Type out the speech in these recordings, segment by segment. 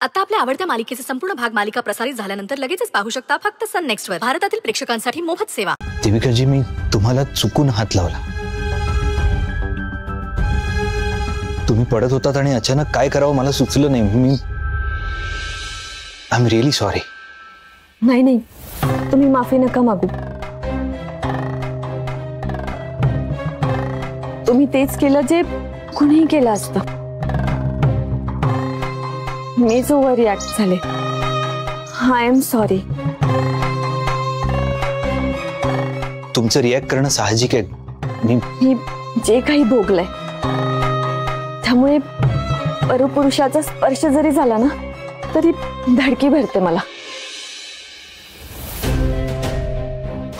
आता आपल्या आवडत्या मालिकेचे संपूर्ण भाग मालिका प्रसारित झाल्यानंतर लगेचच पाहू शकता फक्त सन नेक्स्ट वर. भारतातील प्रेक्षकांसाठी मोफत सेवा. देविकाजी, मी तुम्हाला चुकून हात लावला. तुम्ही पडत होतात आणि अचानक काय करावं मला सुचलं नाही. मी आय एम रिअली सॉरी. नाही नाही, तुम्ही माफी नका मागू. तुम्ही तेच केलं जे कुणीही केलं असतं. मीच ओव्हर रिॲक्ट झाले. I am sorry. तुमचं रिॲक्ट करणं साहजिक आहे. मी जे काही भोगलंय त्यामुळे परपुरुषाचा स्पर्श जरी झाला ना तरी धडकी भरते मला.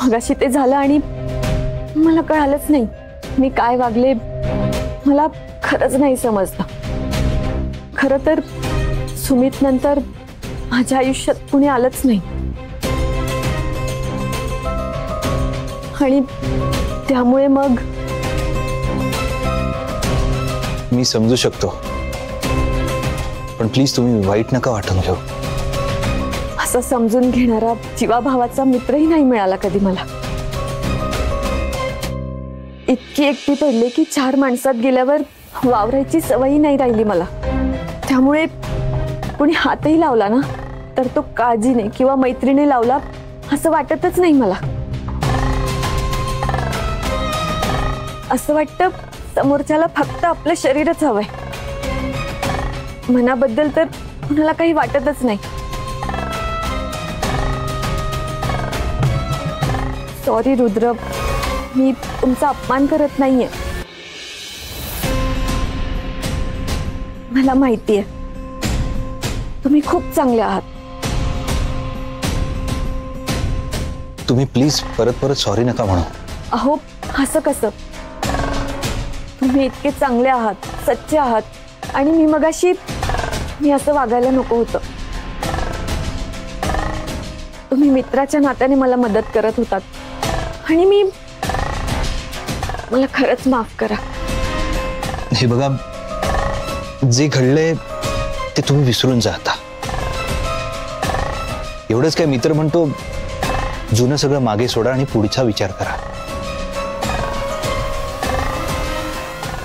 मगाशी ते झालं आणि मला कळालंच नाही मी काय वागले. मला खरंच नाही समजलं. खरं तर सुमित नंतर माझ्या आयुष्यात कुणी आलंच नाही आणि त्यामुळे मग मी समजू शकतो, पण प्लीज तुम्ही वाईट नका वाटून घेऊ. असं समजून घेणारा जीवाभावाचा मित्रही नाही मिळाला कधी मला. इतकी एकटी पडले की 4 माणसात गेल्यावर वावरायची सवयी नाही राहिली मला. त्यामुळे कोणी हातही लावला ना तर तो काळजीने किंवा मैत्रीने लावला असं वाटतच नाही मला. असं वाटतं समोरच्याला फक्त आपलं शरीरच हवंय. मनाबद्दल तर कुणाला काही वाटतच नाही. सॉरी रुद्र, मी तुमचा अपमान करत नाहीये. मला माहितीये तुम्ही खूप चांगले आहात. तुम्ही प्लीज परत परत सॉरी नका म्हणू. अहो असं कसं, तुम्ही इतके चांगले आहात, सच्चे आहात आणि मी मगाशी असं वागायला नको होतं. तुम्ही मित्राच्या नात्याने मला मदत करत होतात आणि मला खरंच माफ करा. हे बघा, जे घडलंय ते तुम्ही विसरून जाता. एवढंच काय मित्र म्हणतो, जुनं सगळं मागे सोडा आणि पुढचा विचार करा.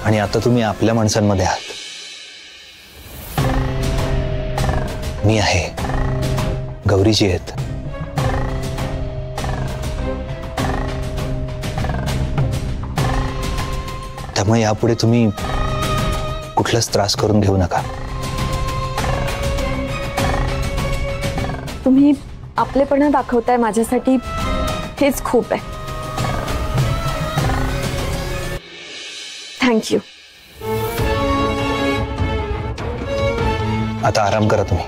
आणि आता तुम्ही आपल्या माणसांमध्ये आहात. मी आहे, गौरीजी आहेत. त्यामुळे यापुढे तुम्ही कुठलाच त्रास करून घेऊ नका. तुम्ही आपलेपणा दाखवताय माझ्यासाठी, हेच खूप आहे. थँक्यू. आता आराम करा तुम्ही.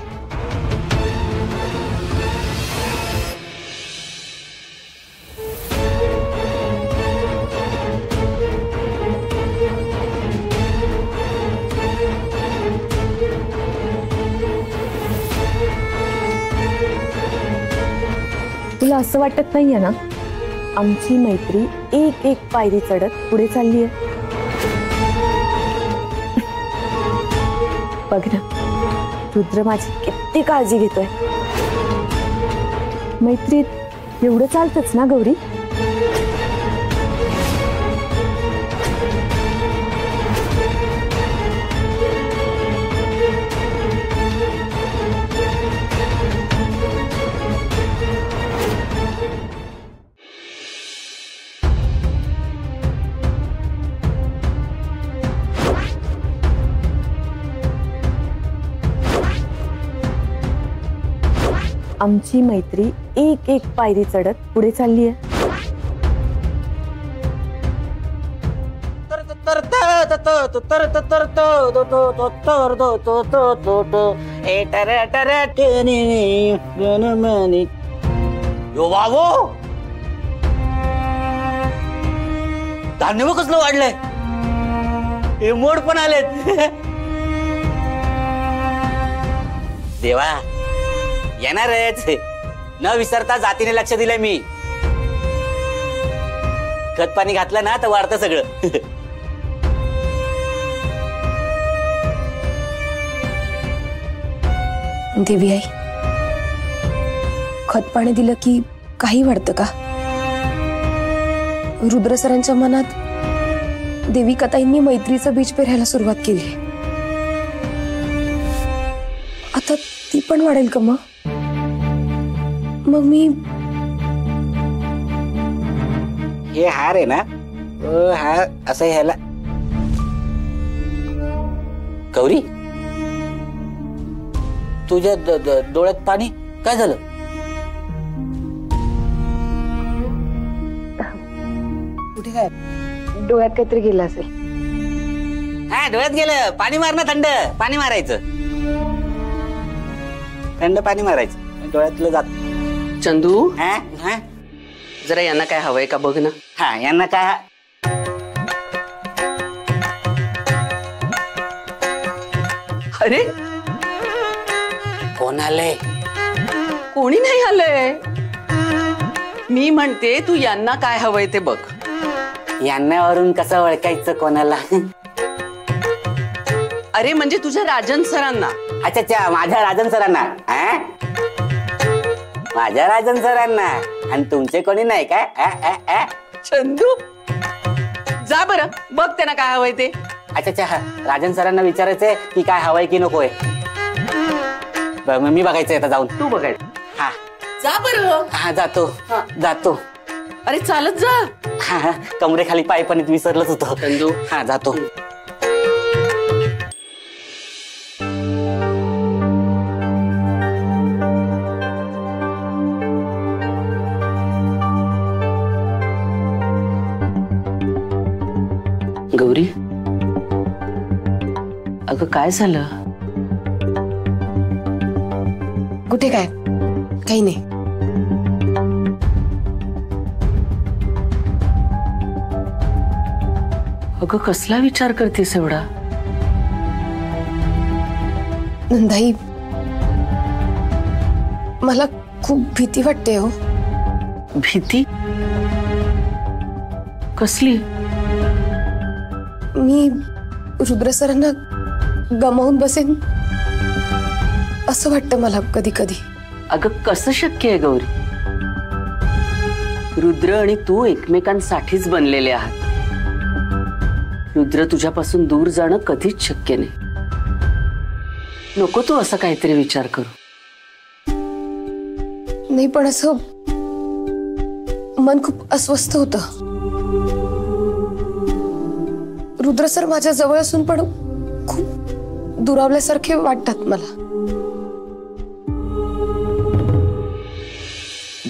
तुला असं वाटत नाहीये ना आमची मैत्री एक एक पायरी चढत पुढे चालली आहे? बघ ना, रुद्र माझी किती काळजी घेतोय. मैत्रीत एवढं चालतंच ना गौरी? आमची मैत्री एक एक पायरी चढत पुढे चालली आहे. धान्य कसलं वाढलंय, हे मोड पण आलेत. देवा येणारच, न विसरता जातीने लक्ष दिलंय मी. खत पाणी घातलं ना तर वाढतं सगळं. देवी आई, खत पाणी दिलं की काही वाटतं का? रुद्र सरांच्या मनात देविकाताईंनी मैत्रीचं बीज पेरायला सुरुवात केली. आता ती पण वाढेल का मग मी हे हार आहे ना, हा असं ह्याला. गौरी, तुझ्या डोळ्यात पाणी काय झालं? कुठे काय डोळ्यात काहीतरी गेलं असेल. हा, डोळ्यात गेलं. पाणी मार ना, थंड पाणी मारायचं. थंड पाणी मारायचं, डोळ्यातलं जात. चंदू, हा हा, जरा यांना काय हवंय का बघ ना. हा, यांना काय? अरे कोण आलंय? कोणी नाही आलंय. मी म्हणते तू यांना काय हवंय ते बघ. यांनावरून कसं ओळखायचं कोणाला? अरे म्हणजे तुझ्या राजन सरांना. अच्छा अच्छा, माझ्या राजन सरांना. हा, माझ्या राजन सरांना. आणि तुमचे कोणी नाही काय? चंदू, जा बरं बघ त्यांना काय हवंय ते. अच्छा अच्छा, राजन सरांना विचारायचंय की काय हवंय की नकोय. मी बघायचंय आता जाऊन. तू बघायचं. हा जा बरं. हा, जातो जातो. अरे चालत जा. हा, कमरेखाली पाय पण विसरलंच होतं. चंदू, हा, जातो. गौरी, अगं काय झालं? कुठे काय? काही नाही. अगं कसला विचार करतेस एवढा? नंदाई, मला खूप भीती वाटते हो. भीती कसली? मी रुद्र सरांना गमावून बसेन असं वाटतं मला कधी कधी. अगं कसं शक्य आहे गौरी? रुद्र आणि तू एकमेकांसाठीच बनलेले आहात. रुद्र तुझ्यापासून दूर जाणं कधीच शक्य नाही. नको तू असा काहीतरी विचार करू. नाही, पण असं मन खूप अस्वस्थ होतं. रुद्र सर माझ्या जवळ असून पण खूप दुरावल्यासारखे वाटतात मला.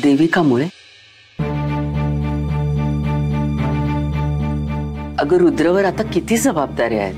देविकामुळे? अगं रुद्रवर आता किती जबाबदारी आहेत.